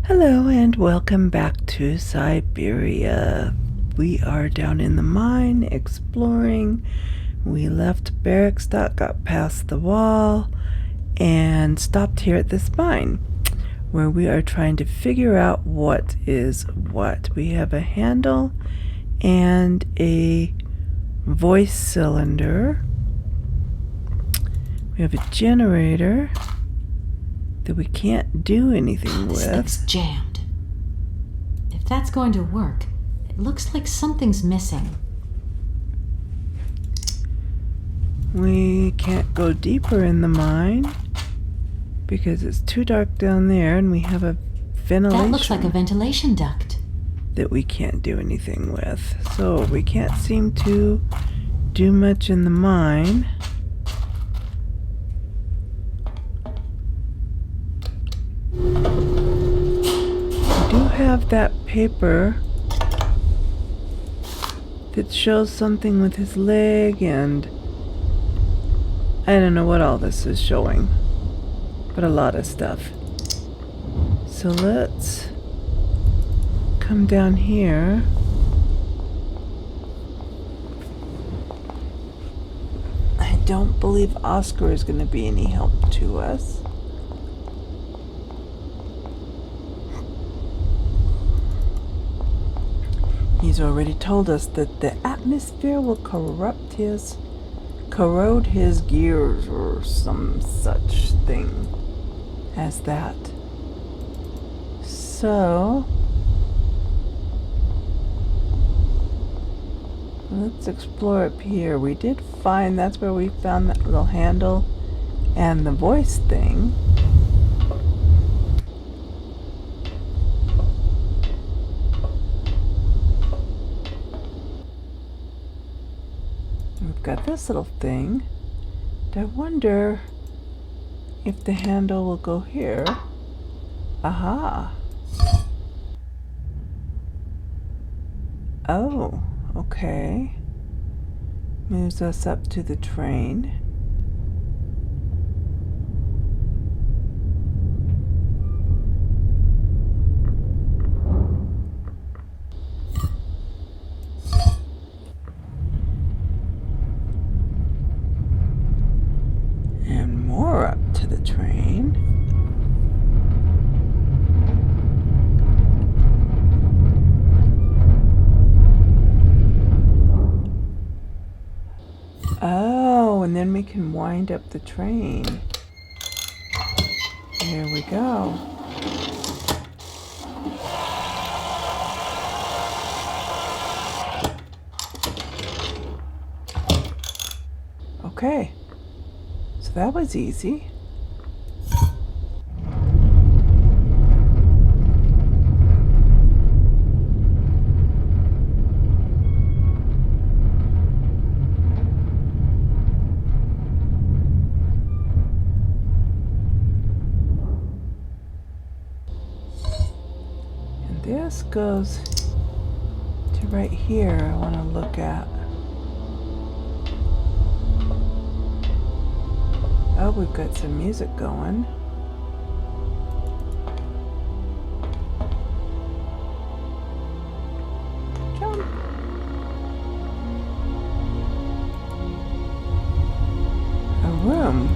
Hello and welcome back to Syberia. We are down in the mine exploring. We left barracks, got past the wall, and stopped here at this mine where we are trying to figure out what is what. We have a handle and a voice cylinder. We have a generator that we can't do anything This with. thing's jammed. If that's going to work, it looks like something's missing. We can't go deeper in the mine because it's too dark down there, and we have a ventilation That looks like a ventilation duct. that we can't do anything with. So we can't seem to do much in the mine. We do have that paper that shows something with his leg, and I don't know what all this is showing, but a lot of stuff. So let's come down here. I don't believe Oscar is going to be any help to us. He's already told us that the atmosphere will corrode his gears or some such thing as that. So let's explore up here. We did find, that's where we found that little handle and the voice thing. We've got this little thing. I wonder if the handle will go here. Aha. Oh, okay. Moves us up to the train. And more up to the train. Oh, and then we can wind up the train. There we go. Okay, so that was easy. This goes to right here. I want to look at. Oh, we've got some music going. Jump. A room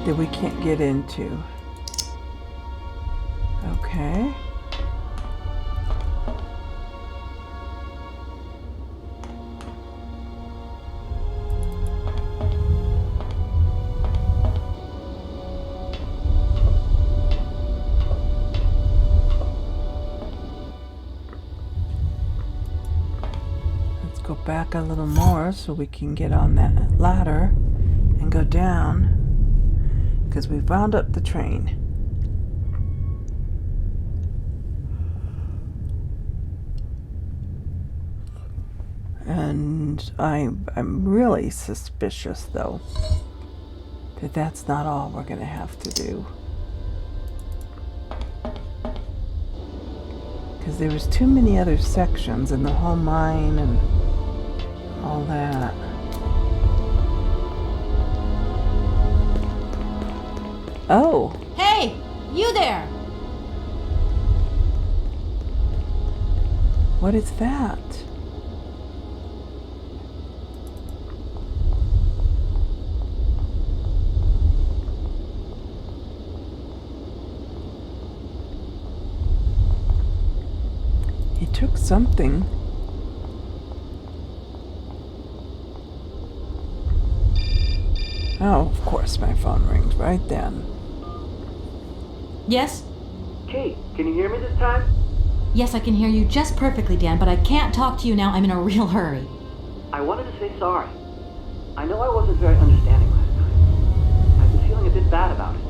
that we can't get into. Okay. Go back a little more so we can get on that ladder and go down, because we wound up the train. And I'm really suspicious, though, that that's not all we're going to have to do. Because there was too many other sections in the whole mine and all that. Oh. Hey, you there! What is that? He took something. Oh, of course, my phone rings right then. Yes? Kate, can you hear me this time? Yes, I can hear you just perfectly, Dan, but I can't talk to you now. I'm in a real hurry. I wanted to say sorry. I know I wasn't very understanding last time. I've been feeling a bit bad about it.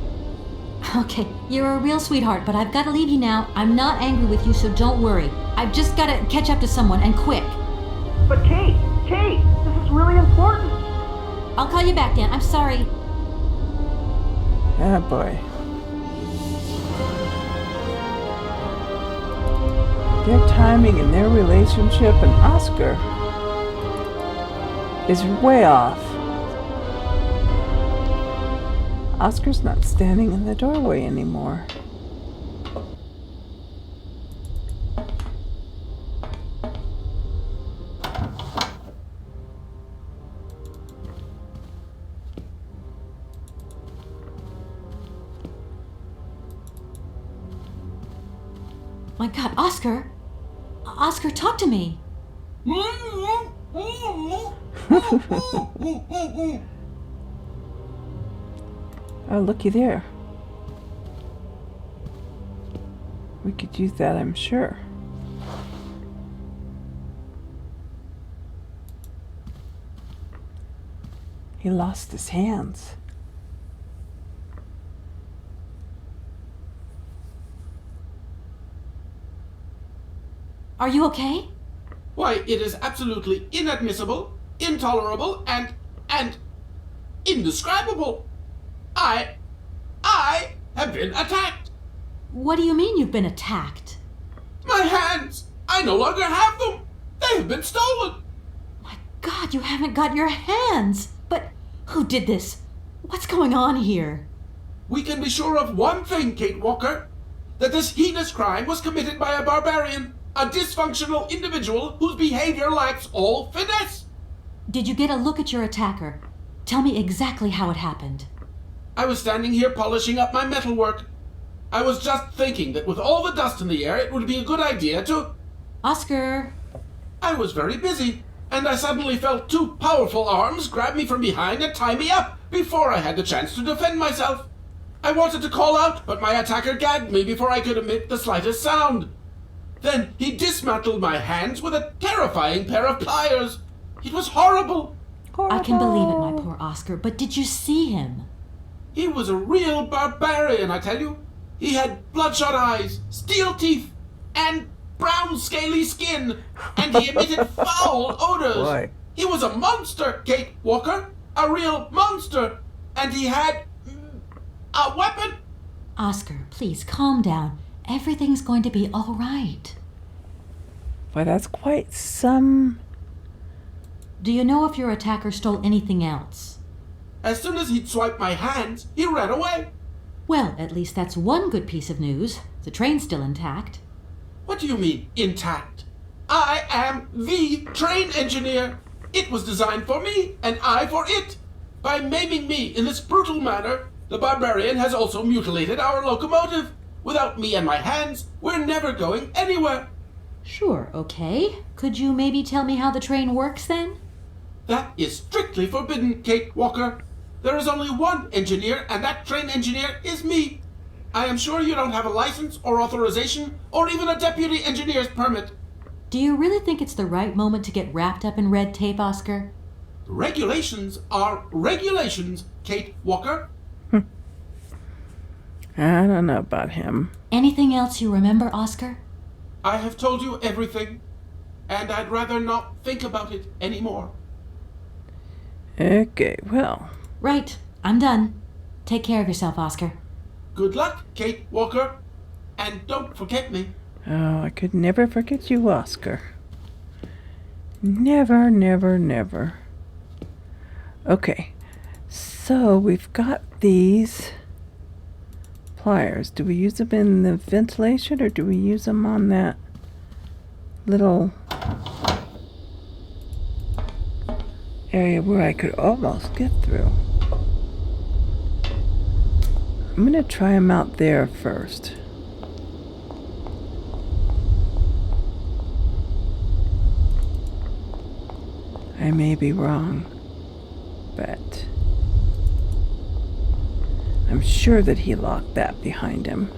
Okay, you're a real sweetheart, but I've got to leave you now. I'm not angry with you, so don't worry. I've just got to catch up to someone, and quick. But Kate, this is really important. I'll call you back, Dan. I'm sorry. Ah, boy. Their timing and their relationship and Oscar is way off. Oscar's not standing in the doorway anymore. My God, Oscar! Oscar, talk to me! Oh, looky there. We could use that, I'm sure. He lost his hands. Are you okay? Why, it is absolutely inadmissible, intolerable, and indescribable. I have been attacked. What do you mean you've been attacked? My hands! I no longer have them. They have been stolen. My God, you haven't got your hands! But who did this? What's going on here? We can be sure of one thing, Kate Walker, that this heinous crime was committed by a barbarian, a dysfunctional individual whose behavior lacks all finesse. Did you get a look at your attacker? Tell me exactly how it happened. I was standing here polishing up my metalwork. I was just thinking that with all the dust in the air, it would be a good idea to... Oscar! I was very busy, and I suddenly felt two powerful arms grab me from behind and tie me up before I had the chance to defend myself. I wanted to call out, but my attacker gagged me before I could emit the slightest sound. Then he dismantled my hands with a terrifying pair of pliers. It was horrible. I can believe it, my poor Oscar, but did you see him? He was a real barbarian, I tell you. He had bloodshot eyes, steel teeth, and brown scaly skin, and he emitted foul odors. Boy. He was a monster, Kate Walker, a real monster, and he had a weapon. Oscar, please calm down. Everything's going to be all right. Boy, that's quite some... Do you know if your attacker stole anything else? As soon as he'd swiped my hands, he ran away. Well, at least that's one good piece of news. The train's still intact. What do you mean, intact? I am the train engineer. It was designed for me, and I for it. By maiming me in this brutal manner, the barbarian has also mutilated our locomotive. Without me and my hands, we're never going anywhere. Sure, okay. Could you maybe tell me how the train works then? That is strictly forbidden, Kate Walker. There is only one engineer, and that train engineer is me. I am sure you don't have a license or authorization or even a deputy engineer's permit. Do you really think it's the right moment to get wrapped up in red tape, Oscar? Regulations are regulations, Kate Walker. I don't know about him. Anything else you remember, Oscar? I have told you everything, and I'd rather not think about it anymore. Okay, well... Right, I'm done. Take care of yourself, Oscar. Good luck, Kate Walker, and don't forget me. Oh, I could never forget you, Oscar. Never, never, never. Okay, so we've got these pliers. Do we use them in the ventilation or do we use them on that little area where I could almost get through. I'm gonna try him out there first. I may be wrong, but I'm sure that he locked that behind him.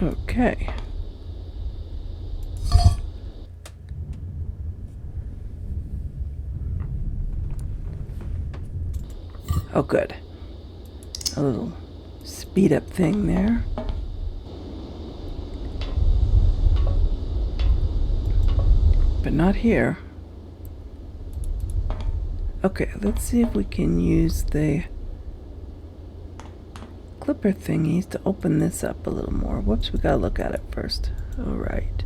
Okay. Oh, good. A little speed up thing there. But not here. Okay, let's see if we can use the clipper thingies to open this up a little more. Whoops, we gotta look at it first. All right.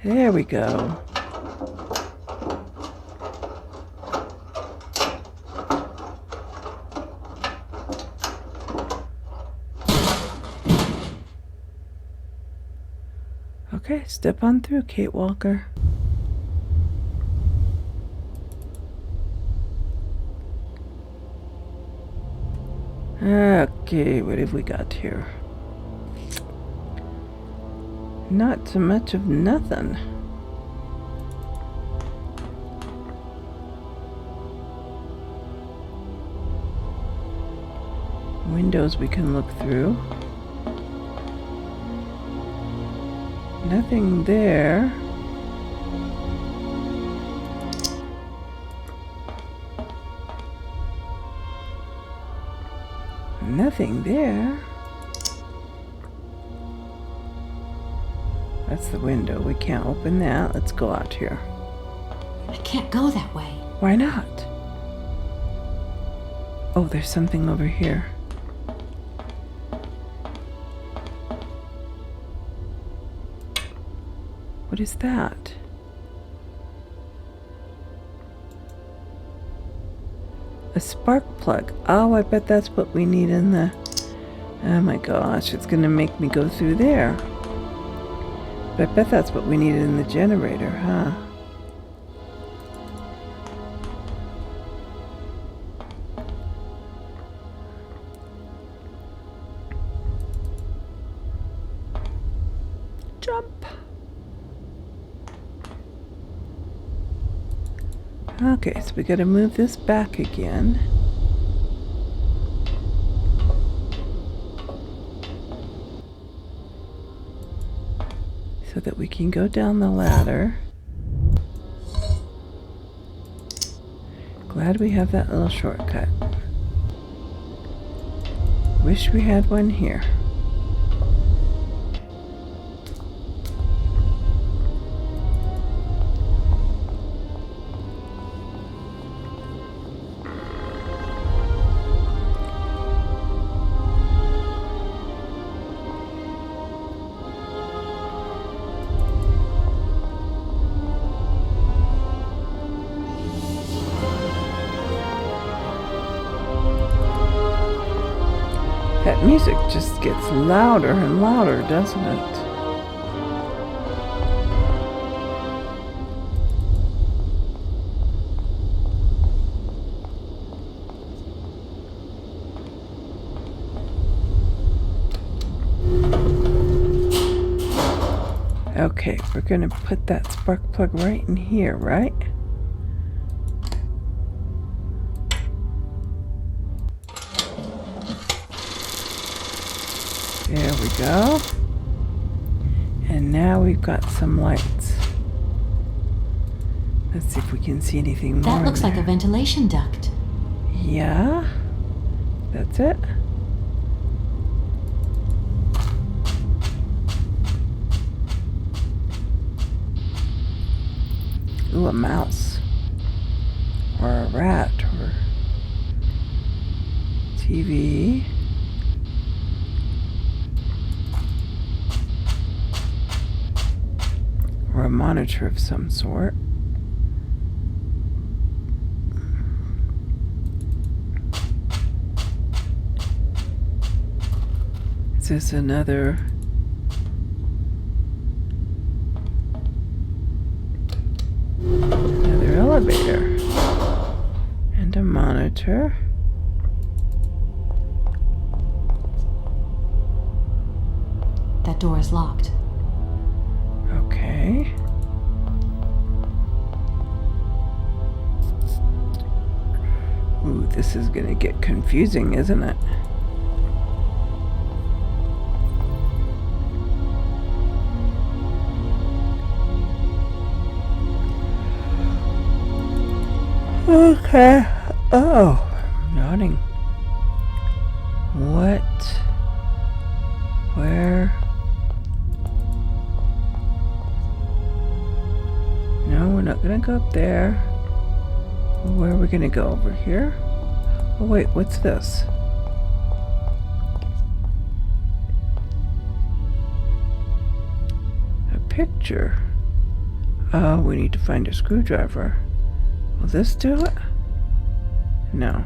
There we go. Okay, step on through, Kate Walker. Okay, what have we got here? Not so much of nothing. Windows we can look through. Nothing there. Nothing there. That's the window. We can't open that. Let's go out here. I can't go that way. Why not? Oh, there's something over here. What is that? A spark plug. Oh, I bet that's what we need in the... Oh my gosh, it's gonna make me go through there. But I bet that's what we needed in the generator, huh? Jump! Okay, so we gotta move this back again. So that we can go down the ladder. Glad we have that little shortcut. Wish we had one here. That music just gets louder and louder, doesn't it? Okay, we're gonna put that spark plug right in here, right? There we go. And now we've got some lights. Let's see if we can see anything more. That looks like a ventilation duct. Yeah, that's it. Ooh, a mouse. rat or TV. Or a monitor of some sort. Is this another elevator? And a monitor. That door is locked. Okay. Ooh, this is gonna get confusing, isn't it? Okay. Oh, nodding. What? Where? No, we're not gonna go up there. Where are we gonna go? Over here? Oh wait, what's this? A picture. Oh, we need to find a screwdriver. Will this do it? No.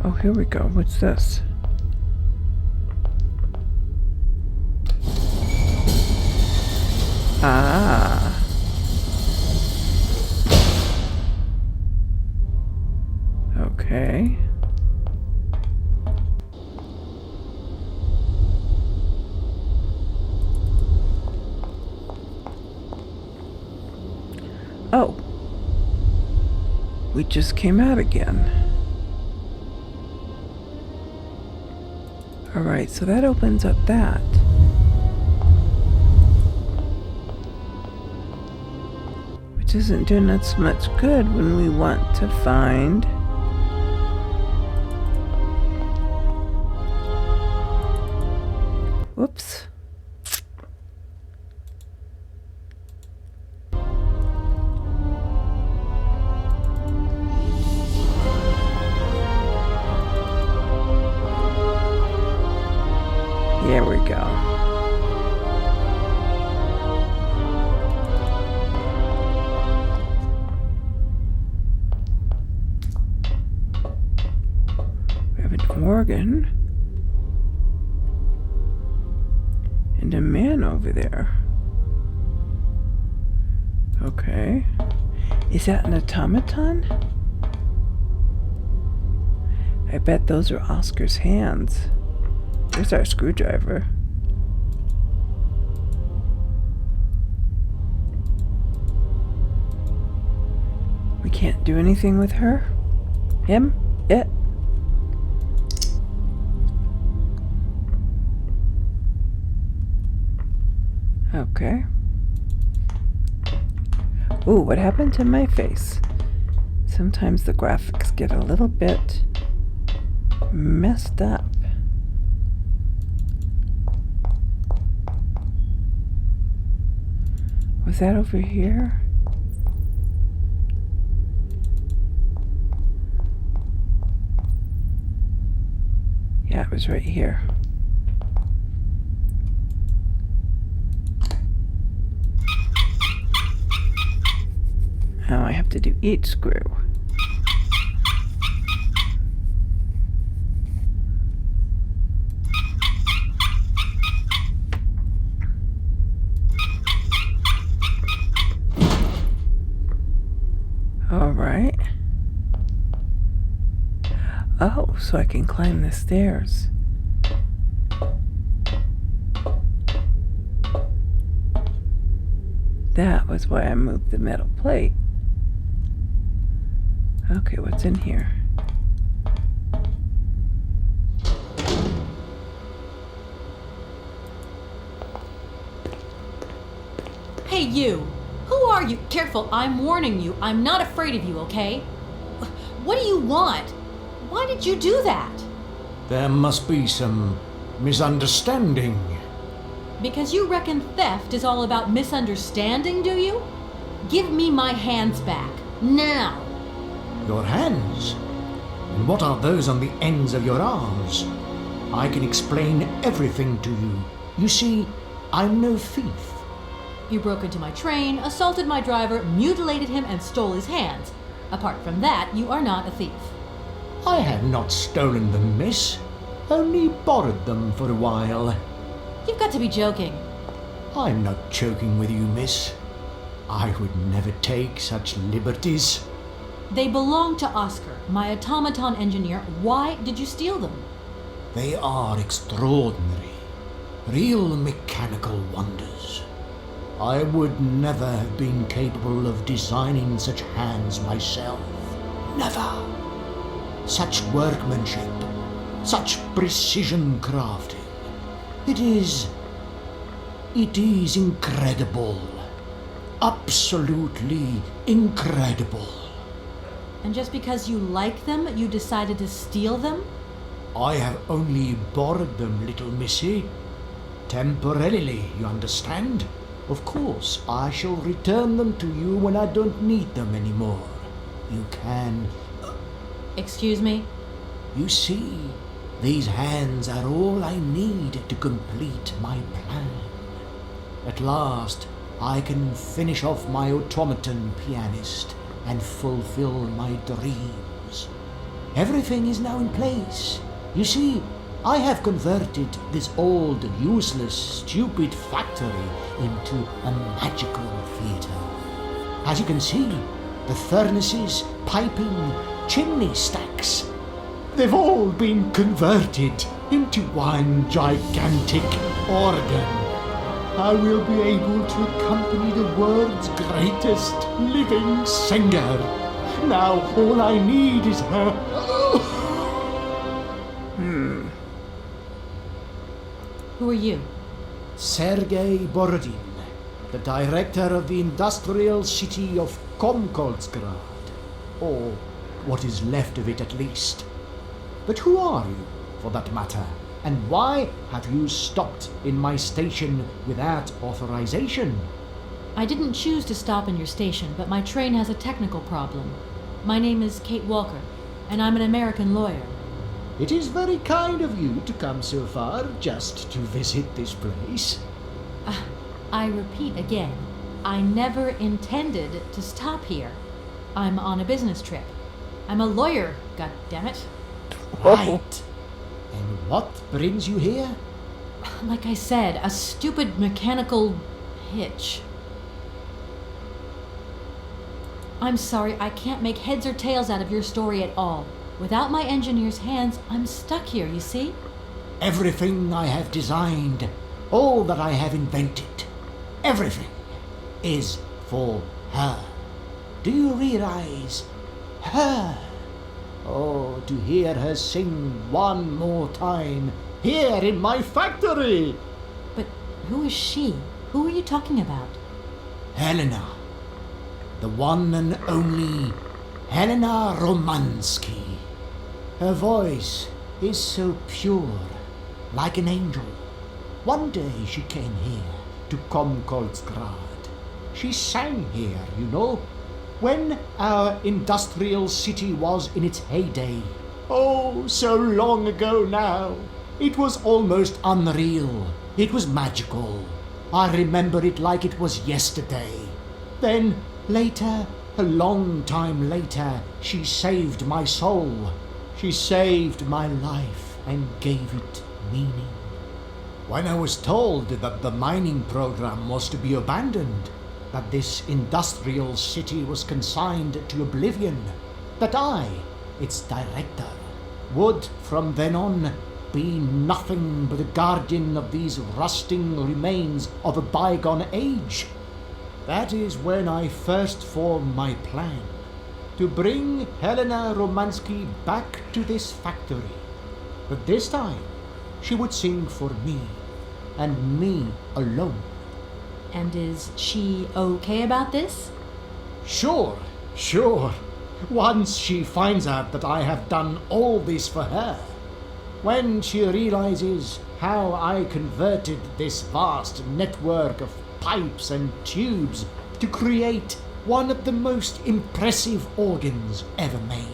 Oh, here we go. What's this? Ah. Okay. Oh. We just came out again. Alright, so that opens up that. Which isn't doing us much good when we want to find whoops. There we go. We have an organ. And a man over there. Okay. Is that an automaton? I bet those are Oscar's hands. There's our screwdriver. We can't do anything with her? Him? It? Okay. Ooh, what happened to my face? Sometimes the graphics get a little bit messed up. Was that over here? Yeah, it was right here. Now I have to do each screw. All right. Oh, so I can climb the stairs. That was why I moved the metal plate. Okay, what's in here? Hey, you! are you? Careful, I'm warning you. I'm not afraid of you, okay? What do you want? Why did you do that? There must be some misunderstanding. Because you reckon theft is all about misunderstanding, do you? Give me my hands back. Now. Your hands? And what are those on the ends of your arms? I can explain everything to you. You see, I'm no thief. You broke into my train, assaulted my driver, mutilated him, and stole his hands. Apart from that, you are not a thief. I have not stolen them, miss. Only borrowed them for a while. You've got to be joking. I'm not joking with you, miss. I would never take such liberties. They belong to Oscar, my automaton engineer. Why did you steal them? They are extraordinary. Real mechanical wonders. I would never have been capable of designing such hands myself. Never. Such workmanship, such precision crafting. It is incredible. Absolutely incredible. And just because you like them, you decided to steal them? I have only borrowed them, little missy. Temporarily, you understand? Of course, I shall return them to you when I don't need them anymore. You can... Excuse me? You see, these hands are all I need to complete my plan. At last, I can finish off my automaton pianist and fulfill my dreams. Everything is now in place. You see, I have converted this old, useless, stupid factory into a magical theatre. As you can see, the furnaces, piping, chimney stacks, they've all been converted into one gigantic organ. I will be able to accompany the world's greatest living singer. Now all I need is her... Who are you? Sergei Borodin, the director of the industrial city of Komkoltsgrad, or what is left of it at least. But who are you, for that matter? And why have you stopped in my station without authorization? I didn't choose to stop in your station, but my train has a technical problem. My name is Kate Walker, and I'm an American lawyer. It is very kind of you to come so far just to visit this place. I repeat again, I never intended to stop here. I'm on a business trip. I'm a lawyer, goddammit. Right. And what brings you here? Like I said, a stupid mechanical hitch. I'm sorry, I can't make heads or tails out of your story at all. Without my engineer's hands, I'm stuck here, you see? Everything I have designed, all that I have invented, everything is for her. Do you realize? Her. Oh, to hear her sing one more time, here in my factory! But who is she? Who are you talking about? Helena. The one and only Helena Romansky. Her voice is so pure, like an angel. One day she came here to Komkoltsgrad. She sang here, you know, when our industrial city was in its heyday. Oh, so long ago now. It was almost unreal. It was magical. I remember it like it was yesterday. Then, later, a long time later, she saved my soul. She saved my life and gave it meaning. When I was told that the mining program was to be abandoned, that this industrial city was consigned to oblivion, that I, its director, would from then on be nothing but a guardian of these rusting remains of a bygone age, that is when I first formed my plan. To bring Helena Romansky back to this factory. But this time, she would sing for me, and me alone. And is she okay about this? Sure, sure. Once she finds out that I have done all this for her, when she realizes how I converted this vast network of pipes and tubes to create one of the most impressive organs ever made,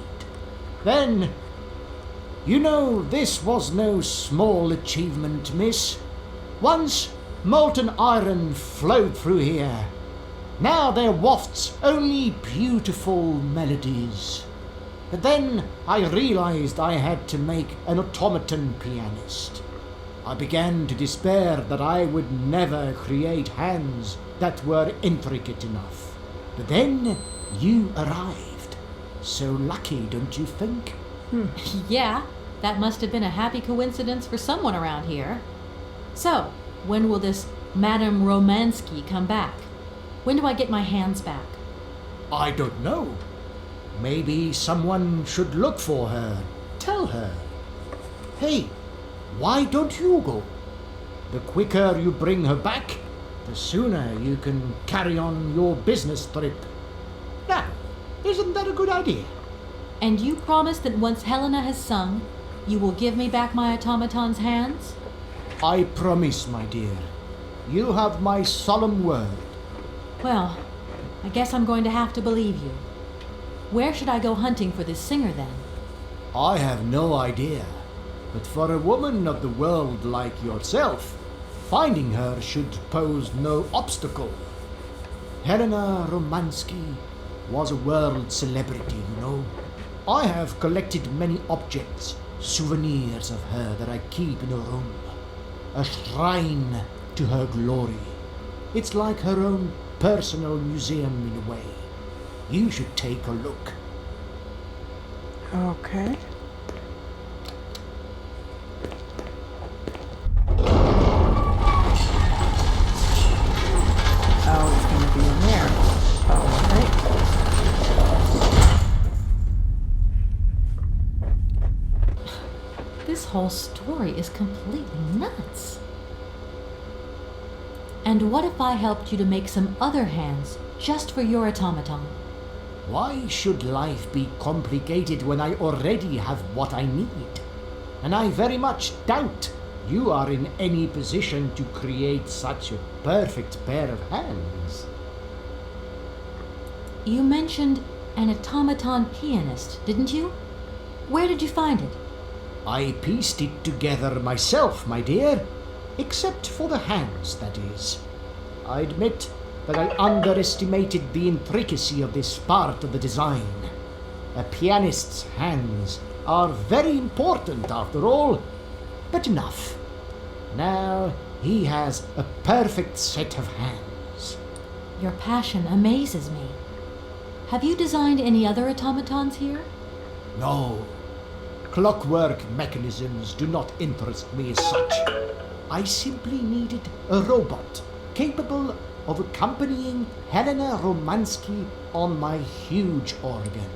then, you know, this was no small achievement, miss. Once molten iron flowed through here. Now there wafts only beautiful melodies. But then I realized I had to make an automaton pianist. I began to despair that I would never create hands that were intricate enough. But then you arrived. So lucky, don't you think? Yeah, that must have been a happy coincidence for someone around here. So, when will this Madame Romansky come back? When do I get my hands back? I don't know. Maybe someone should look for her. Tell her. Hey, why don't you go? The quicker you bring her back, the sooner you can carry on your business trip. Now, isn't that a good idea? And you promise that once Helena has sung, you will give me back my automaton's hands? I promise, my dear. You have my solemn word. Well, I guess I'm going to have to believe you. Where should I go hunting for this singer then? I have no idea. But for a woman of the world like yourself, finding her should pose no obstacle. Helena Romansky was a world celebrity, you know. I have collected many objects, souvenirs of her that I keep in a room. A shrine to her glory. It's like her own personal museum in a way. You should take a look. Okay. Oh, it's going to be in there. Oh, right. This whole story is completely nuts. And what if I helped you to make some other hands just for your automaton? Why should life be complicated when I already have what I need? And I very much doubt you are in any position to create such a perfect pair of hands. You mentioned an automaton pianist, didn't you? Where did you find it? I pieced it together myself, my dear. Except for the hands, that is. I admit that I underestimated the intricacy of this part of the design. A pianist's hands are very important after all, but enough. Now he has a perfect set of hands. Your passion amazes me. Have you designed any other automatons here? No, clockwork mechanisms do not interest me as such. I simply needed a robot capable of accompanying Helena Romansky on my huge organ.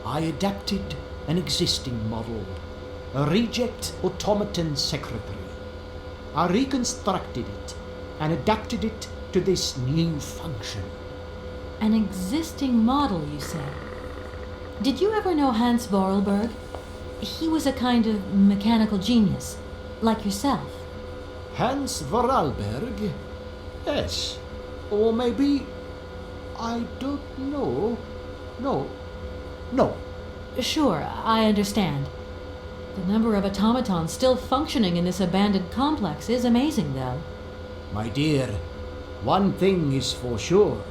I adapted an existing model, a reject automaton secretary. I reconstructed it and adapted it to this new function. An existing model, you say? Did you ever know Hans Vorarlberg? He was a kind of mechanical genius, like yourself. Hans Vorarlberg? Yes. Or maybe... I don't know. No. Sure, I understand. The number of automatons still functioning in this abandoned complex is amazing, though. My dear, one thing is for sure.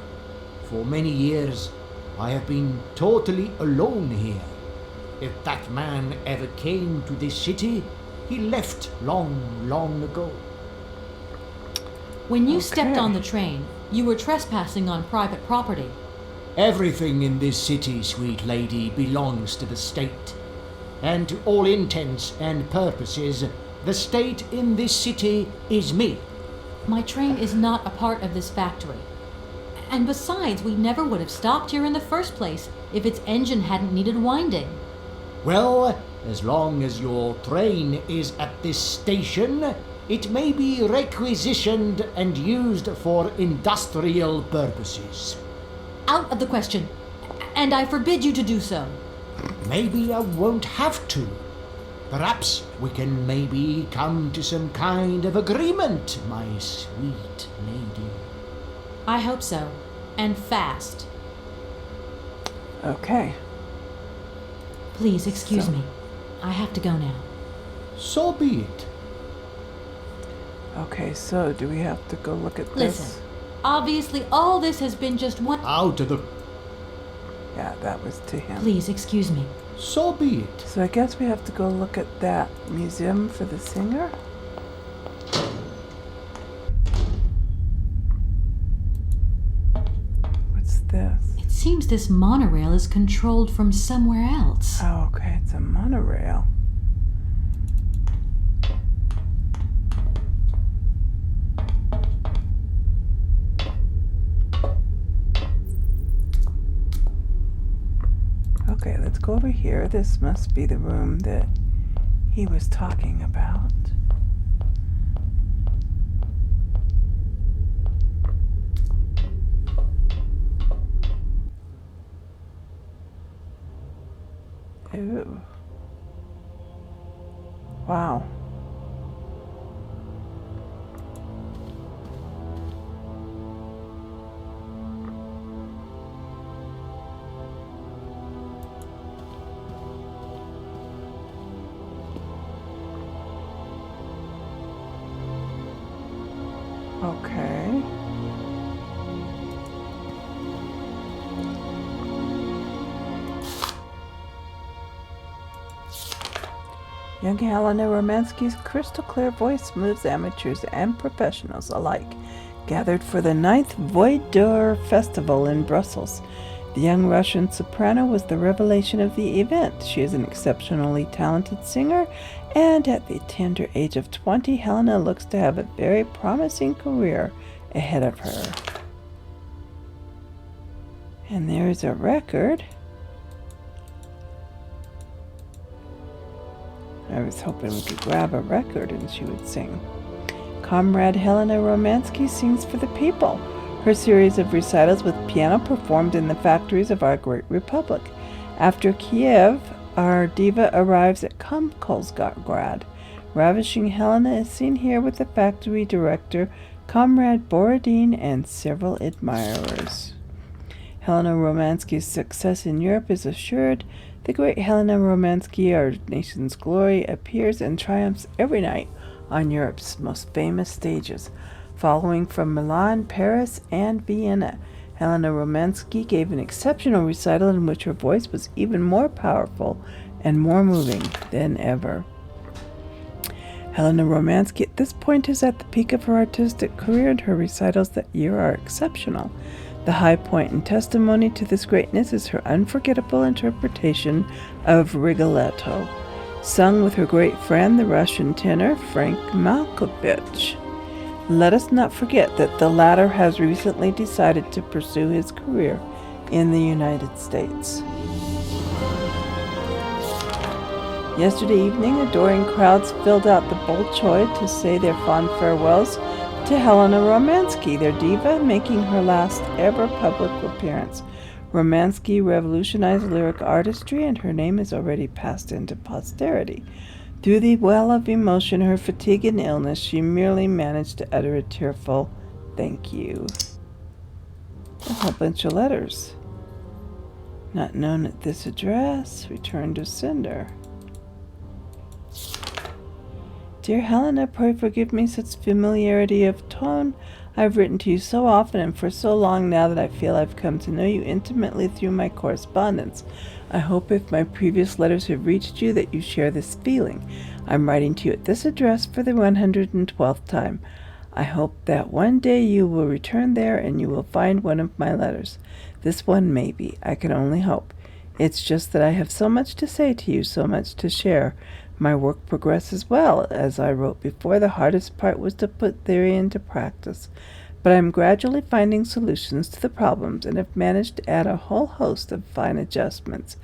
For many years, I have been totally alone here. If that man ever came to this city, he left long ago. When you stepped on the train, you were trespassing on private property. Everything in this city, sweet lady, belongs to the state. And to all intents and purposes, the state in this city is me. My train is not a part of this factory. And besides, we never would have stopped here in the first place if its engine hadn't needed winding. Well, as long as your train is at this station, It may be requisitioned and used for industrial purposes. Out of the question. And I forbid you to do so. Maybe I won't have to. Perhaps we can maybe come to some kind of agreement, my sweet lady. I hope so. And fast. Okay. Please excuse me. I have to go now. So be it. Okay, so do we have to go look at this? Listen, obviously all this has been just one... Out of the... Yeah, that was to him. Please excuse me. So be it. So I guess we have to go look at that museum for the singer. What's this? It seems this monorail is controlled from somewhere else. Oh, okay, it's a monorail. Okay, let's go over here. This must be the room that he was talking about. Ooh. Wow. Okay. Young Helena Romansky's crystal clear voice moves amateurs and professionals alike, gathered for the 9th Voyage d'Or Festival in Brussels. The young Russian soprano was the revelation of the event. She is an exceptionally talented singer, and at the tender age of 20, Helena looks to have a very promising career ahead of her. And there's a record. I was hoping we could grab a record and she would sing. Comrade Helena Romansky sings for the people. Her series of recitals with piano performed in the factories of our great republic. After Kiev, our diva arrives at Komkolzgrad. Ravishing Helena is seen here with the factory director, Comrade Borodin, and several admirers. Helena Romansky's success in Europe is assured. The great Helena Romansky, our nation's glory, appears and triumphs every night on Europe's most famous stages. Following from Milan, Paris, and Vienna, Helena Romansky gave an exceptional recital in which her voice was even more powerful and more moving than ever. Helena Romansky at this point is at the peak of her artistic career, and her recitals that year are exceptional. The high point in testimony to this greatness is her unforgettable interpretation of Rigoletto, sung with her great friend, the Russian tenor Frank Malkovich. Let us not forget that the latter has recently decided to pursue his career in the United States. Yesterday evening, adoring crowds filled out the Bolshoi to say their fond farewells to Helena Romansky, their diva, making her last ever public appearance. Romansky revolutionized lyric artistry, and her name is already passed into posterity. Through the well of emotion, her fatigue and illness, she merely managed to utter a tearful thank you. A whole bunch of letters. Not known at this address. Return to sender. Dear Helena, pray forgive me such familiarity of tone. I've written to you so often and for so long now that I feel I've come to know you intimately through my correspondence. I hope if my previous letters have reached you that you share this feeling. I'm writing to you at this address for the 112th time. I hope that one day you will return there and you will find one of my letters. This one maybe. I can only hope. It's just that I have so much to say to you, so much to share. My work progresses well. As I wrote before, the hardest part was to put theory into practice. But I'm gradually finding solutions to the problems and have managed to add a whole host of fine adjustments.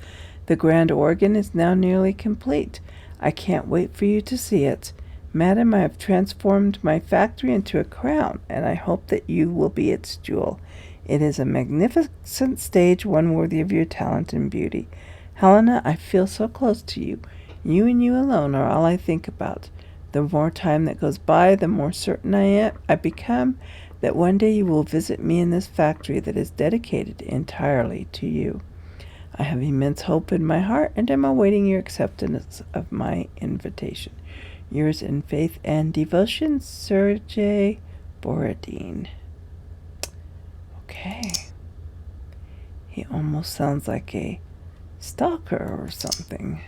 The grand organ is now nearly complete. I can't wait for you to see it. Madam, I have transformed my factory into a crown, and I hope that you will be its jewel. It is a magnificent stage, one worthy of your talent and beauty. Helena, I feel so close to you. You and you alone are all I think about. The more time that goes by, the more certain I become that one day you will visit me in this factory that is dedicated entirely to you. I have immense hope in my heart, and am awaiting your acceptance of my invitation. Yours in faith and devotion, Sergei Borodin. Okay. He almost sounds like a stalker or something.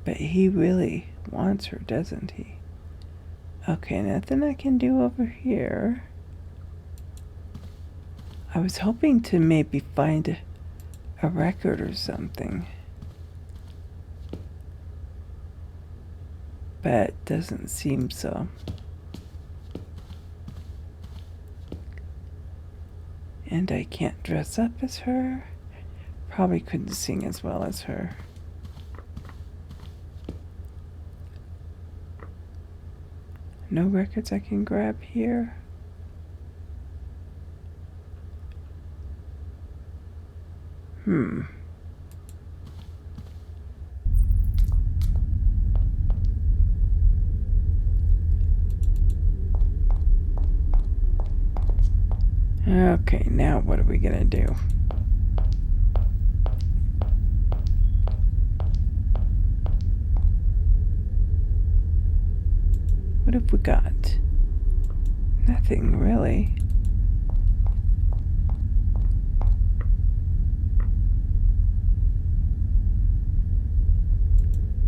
But he really wants her, doesn't he? Okay, nothing I can do over here. I was hoping to maybe find a record or something. But it doesn't seem so. And I can't dress up as her. Probably couldn't sing as well as her. No records I can grab here. Okay, now what are we gonna do? What have we got? Nothing really.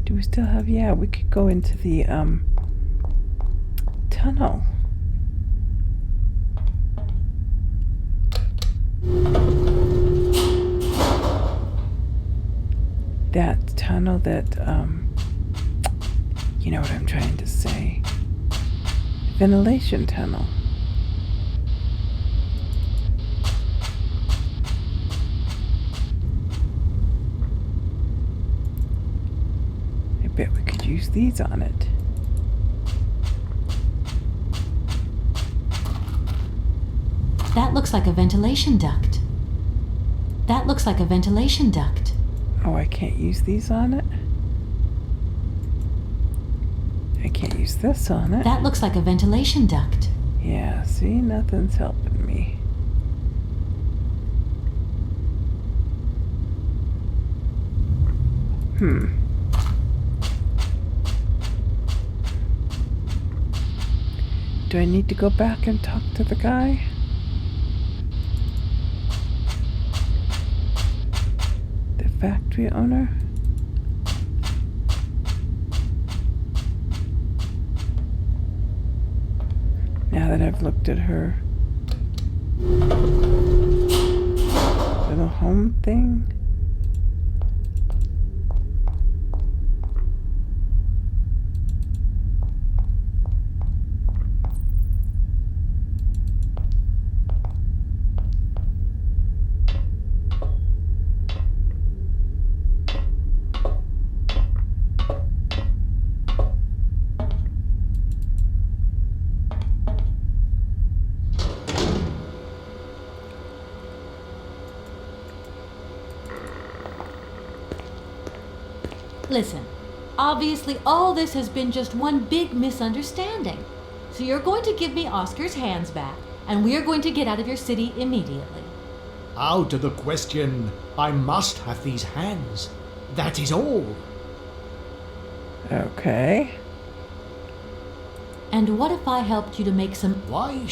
Do we still have, yeah, we could go into the tunnel. That tunnel that, you know what I'm trying to say. Ventilation tunnel. I bet we could use these on it. That looks like a ventilation duct. That looks like a ventilation duct. Oh, I can't use these on it? I can't use this on it. That looks like a ventilation duct. Yeah, see, nothing's helping me. Do I need to go back and talk to the guy? The factory owner? Now that I've looked at her little home thing. Listen, obviously all this has been just one big misunderstanding. So you're going to give me Oscar's hands back, and we're going to get out of your city immediately. Out of the question. I must have these hands. That is all. Okay. And what if I helped you to make some... Why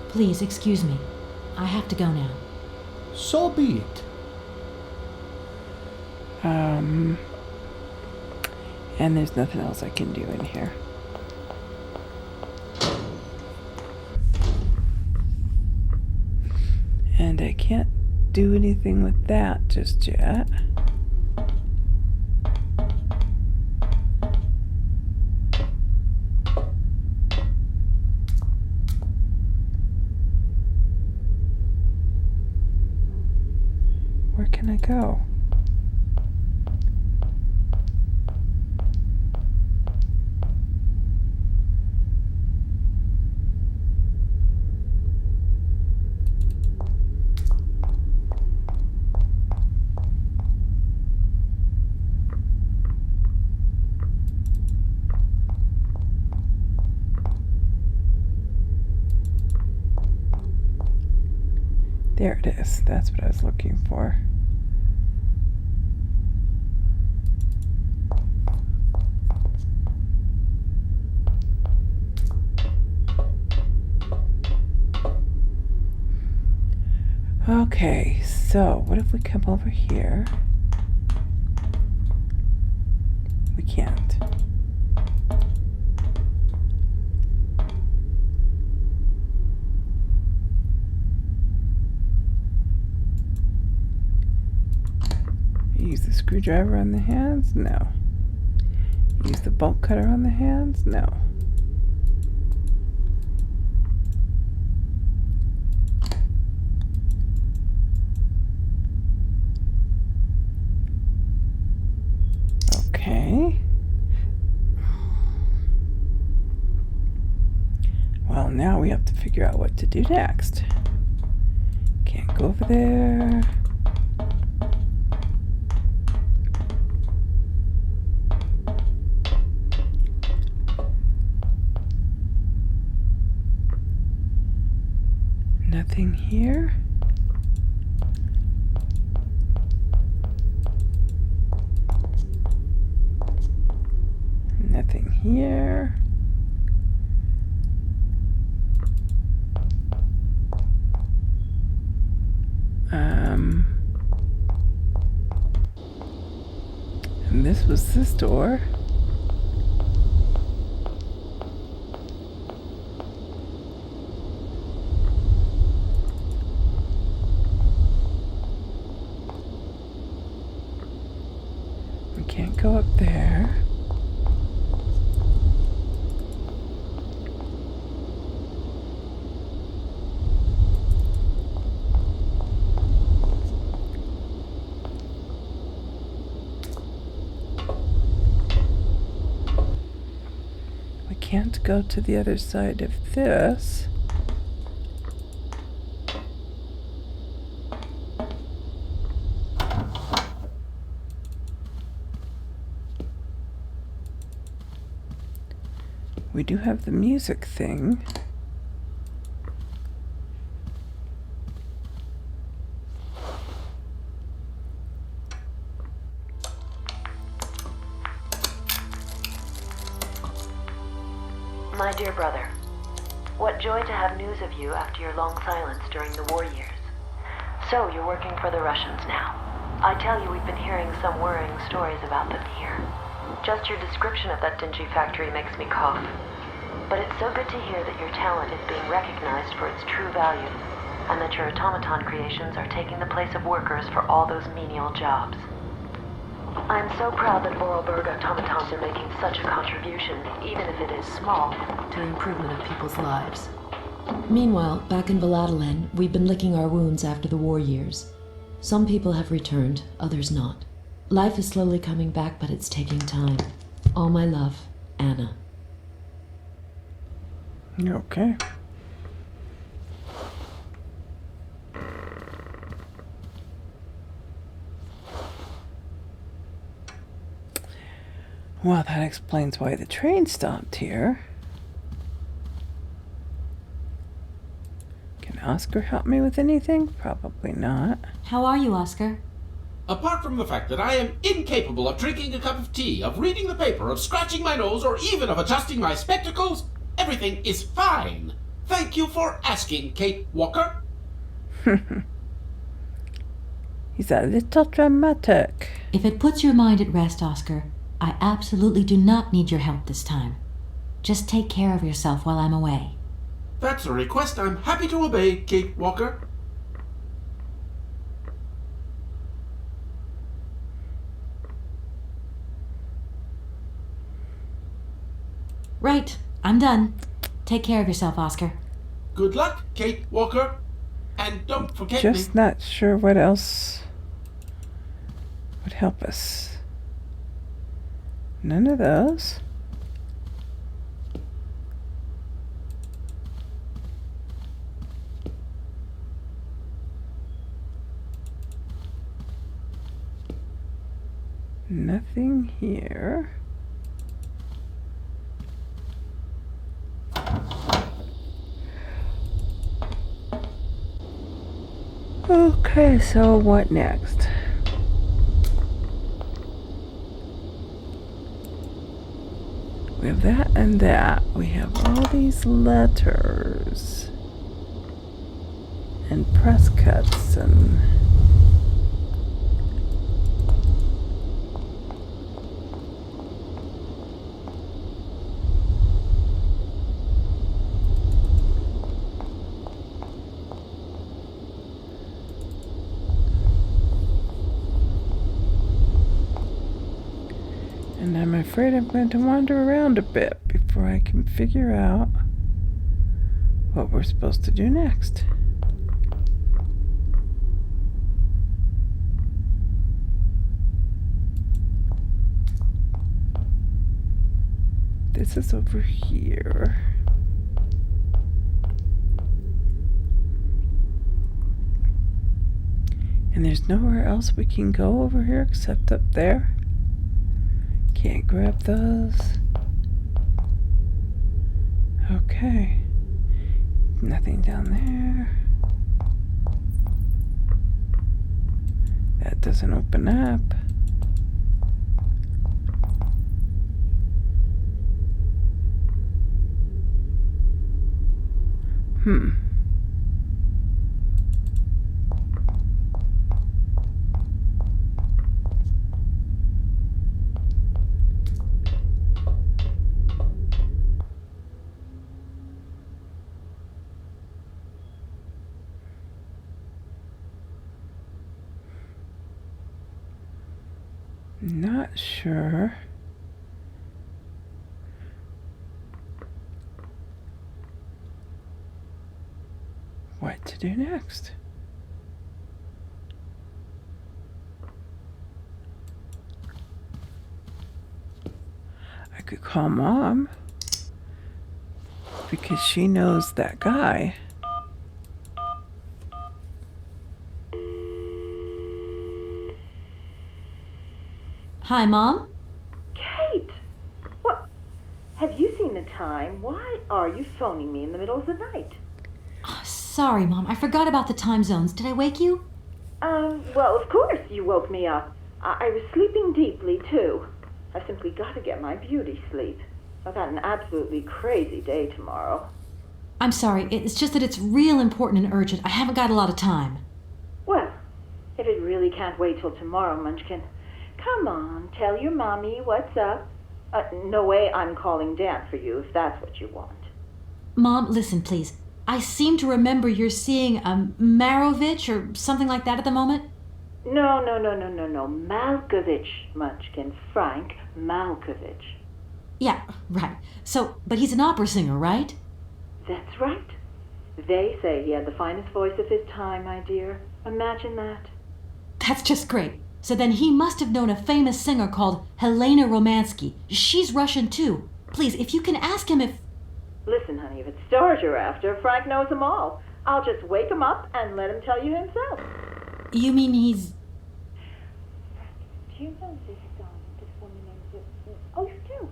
Please, excuse me. I have to go now. So be it. And there's nothing else I can do in here. And I can't do anything with that just yet. Where can I go? There it is. That's what I was looking for. Okay, so what if we come over here? We can't. Use the screwdriver on the hands? No. Use the bolt cutter on the hands? No. Okay. Well, now we have to figure out what to do next. Can't go over there. Nothing here. Nothing here. And this was this door. We can't go up there. We can't go to the other side of this. We do have the music thing. My dear brother, what joy to have news of you after your long silence during the war years. So, you're working for the Russians now. I tell you, we've been hearing some worrying stories about them here. Just your description of that dingy factory makes me cough. But it's so good to hear that your talent is being recognized for its true value, and that your automaton creations are taking the place of workers for all those menial jobs. I'm so proud that Vorarlberg automatons are making such a contribution, even if it is small, to the improvement of people's lives. Meanwhile, back in Valladolid, we've been licking our wounds after the war years. Some people have returned, others not. Life is slowly coming back, but it's taking time. All my love, Anna. Okay. Well, that explains why the train stopped here. Can Oscar help me with anything? Probably not. How are you, Oscar? Apart from the fact that I am incapable of drinking a cup of tea, of reading the paper, of scratching my nose, or even of adjusting my spectacles, everything is fine. Thank you for asking, Kate Walker. He's a little dramatic. If it puts your mind at rest, Oscar, I absolutely do not need your help this time. Just take care of yourself while I'm away. That's a request I'm happy to obey, Kate Walker. Right, I'm done. Take care of yourself, Oscar. Good luck, Kate Walker. And don't forget Just me. not sure what else would help us. None of those. Nothing here. Okay, so what next? We have that and that. We have all these letters and press cuts and I'm afraid I'm going to wander around a bit before I can figure out what we're supposed to do next. This is over here. And there's nowhere else we can go over here except up there. Can't grab those. Okay. Nothing down there. That doesn't open up. Not sure. What to do next? I could call Mom because she knows that guy. Hi, Mom? Kate! What? Have you seen the time? Why are you phoning me in the middle of the night? Oh, sorry, Mom. I forgot about the time zones. Did I wake you? Well, of course you woke me up. I was sleeping deeply, too. I simply got to get my beauty sleep. I've got an absolutely crazy day tomorrow. I'm sorry. It's just that it's real important and urgent. I haven't got a lot of time. Well, if it really can't wait till tomorrow, Munchkin, come on, tell your mommy what's up. No way I'm calling Dan for you if that's what you want. Mom, listen, please. I seem to remember you're seeing Marovich or something like that at the moment. No. Malkovich, Munchkin. Frank Malkovich. Yeah, right. So, but he's an opera singer, right? That's right. They say he had the finest voice of his time, my dear. Imagine that. That's just great. So then he must have known a famous singer called Helena Romansky. She's Russian too. Please, if you can ask him if... Listen, honey, if it's stars you're after, Frank knows them all. I'll just wake him up and let him tell you himself. You mean he's... Do you know this woman named... Oh, you do?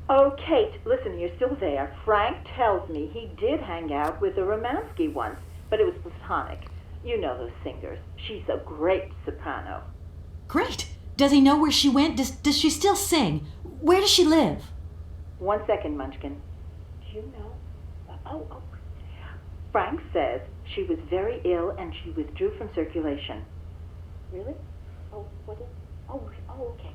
Oh, Kate, listen, you're still there. Frank tells me he did hang out with the Romansky once, but it was platonic. You know those singers. She's a great soprano. Great. Does he know where she went? Does she still sing? Where does she live? 1 second, Munchkin. Do you know? Oh. Frank says she was very ill and she withdrew from circulation. Really? Oh, what is... Oh, okay.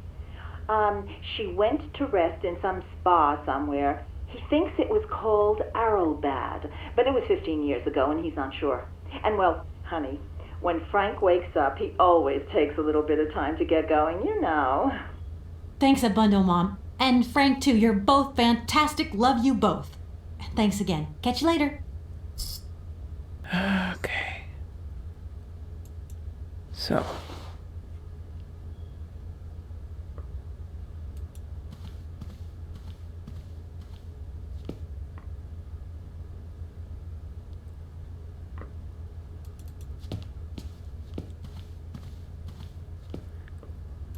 She went to rest in some spa somewhere. He thinks it was called Arrowbad, but it was 15 years ago and he's not sure. And well, honey, when Frank wakes up, he always takes a little bit of time to get going, you know. Thanks a bundle, Mom. And Frank, too. You're both fantastic. Love you both. Thanks again. Catch you later. Okay. So.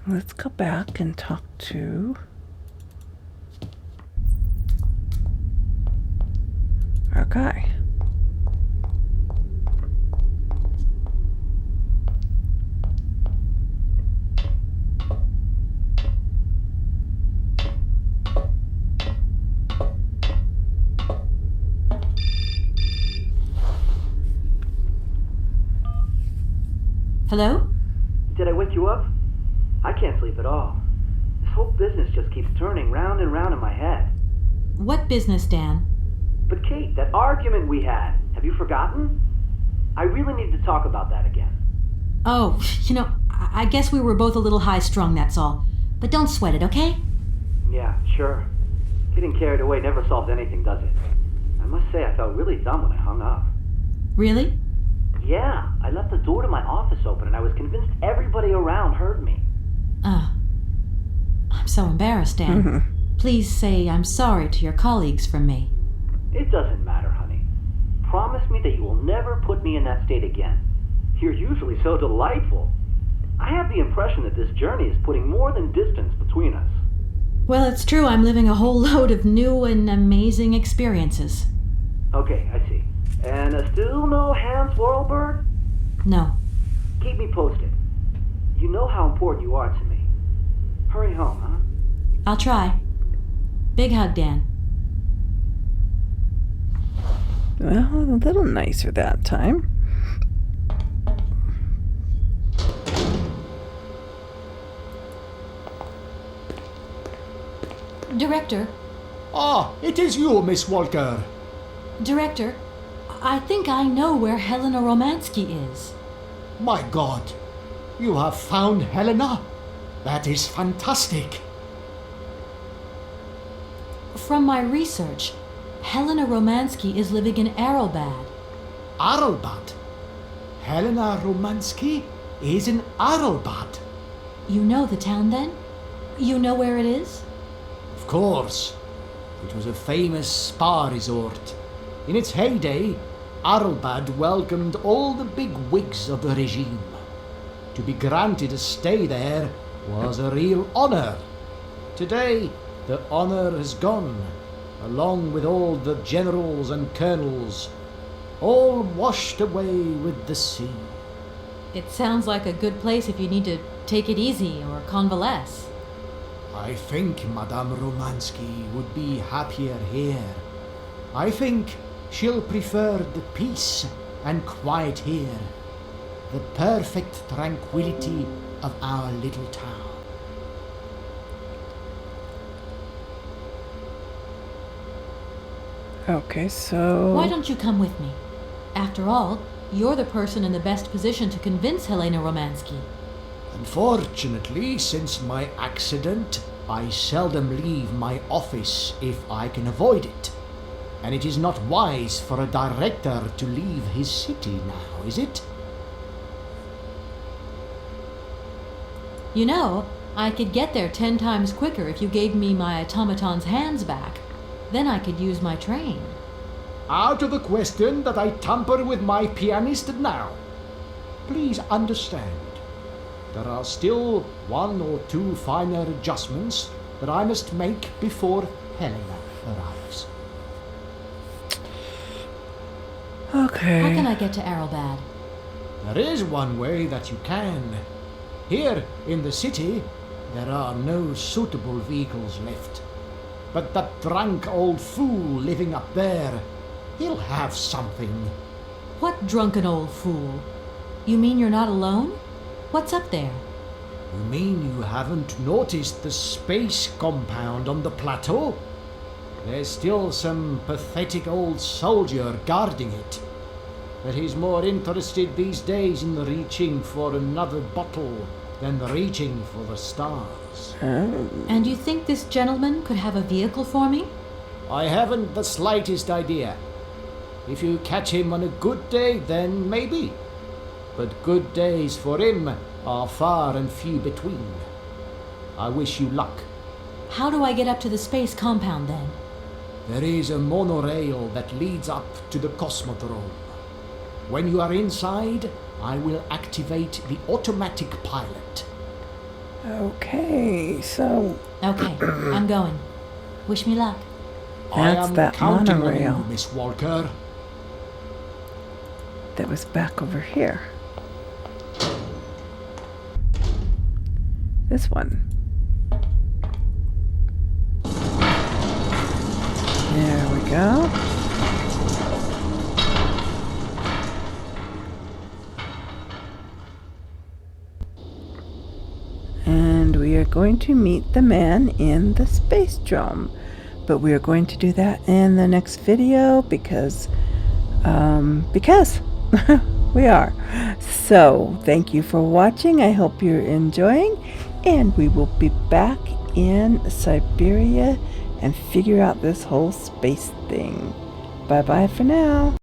Let's go back and talk to our guy. Hello? Did I wake you up? I can't sleep at all. This whole business just keeps turning round and round in my head. What business, Dan? But Kate, that argument we had, have you forgotten? I really need to talk about that again. Oh, I guess we were both a little high-strung, that's all. But don't sweat it, okay? Yeah, sure. Getting carried away never solves anything, does it? I must say I felt really dumb when I hung up. Really? Yeah, I left the door to my office open and I was convinced everybody around heard me. I'm so embarrassed, Dan. Please say I'm sorry to your colleagues from me. It doesn't matter, honey. Promise me that you will never put me in that state again. You're usually so delightful. I have the impression that this journey is putting more than distance between us. Well, it's true I'm living a whole load of new and amazing experiences. Okay, I see. And still no Hans Whirlbird? No. Keep me posted. You know how important you are to me. Hurry home, huh? I'll try. Big hug, Dan. Well, a little nicer that time. Director, Ah, it is you, Miss Walker. Director, I think I know where Helena Romansky is. My God, you have found Helena? That is fantastic. From my research, Helena Romansky is living in Arrowbad. Arrowbad? Helena Romansky is in Arrowbad. You know the town then? You know where it is? Of course. It was a famous spa resort. In its heyday, Arrowbad welcomed all the big wigs of the regime. To be granted a stay there was a real honor. Today, the honor has gone, along with all the generals and colonels, all washed away with the sea. It sounds like a good place if you need to take it easy or convalesce. I think Madame Romansky would be happier here. I think she'll prefer the peace and quiet here, the perfect tranquility of our little town. Okay, so... Why don't you come with me? After all, you're the person in the best position to convince Helena Romansky. Unfortunately, since my accident, I seldom leave my office if I can avoid it. And it is not wise for a director to leave his city now, is it? You know, I could get there 10 times quicker if you gave me my automaton's hands back. Then I could use my train. Out of the question that I tamper with my pianist now. Please understand, there are still 1 or 2 finer adjustments that I must make before Helena arrives. Okay. How can I get to Arrowbad? There is one way that you can. Here in the city, there are no suitable vehicles left. But that drunk old fool living up there, he'll have something. What drunken old fool? You mean you're not alone? What's up there? You mean you haven't noticed the space compound on the plateau? There's still some pathetic old soldier guarding it. But he's more interested these days in reaching for another bottle than reaching for the stars. And you think this gentleman could have a vehicle for me? I haven't the slightest idea. If you catch him on a good day, then maybe. But good days for him are far and few between. I wish you luck. How do I get up to the space compound then? There is a monorail that leads up to the cosmodrome. When you are inside, I will activate the automatic pilot. Okay, so... Okay, I'm going. Wish me luck. I That's am that counting on monorail. you, Miss Walker. that was back over here. This one. There we go. And we are going to meet the man in the space drome. But we are going to do that in the next video because we are. So thank you for watching. I hope you're enjoying, and we will be back in Syberia and figure out this whole space thing. Bye bye for now.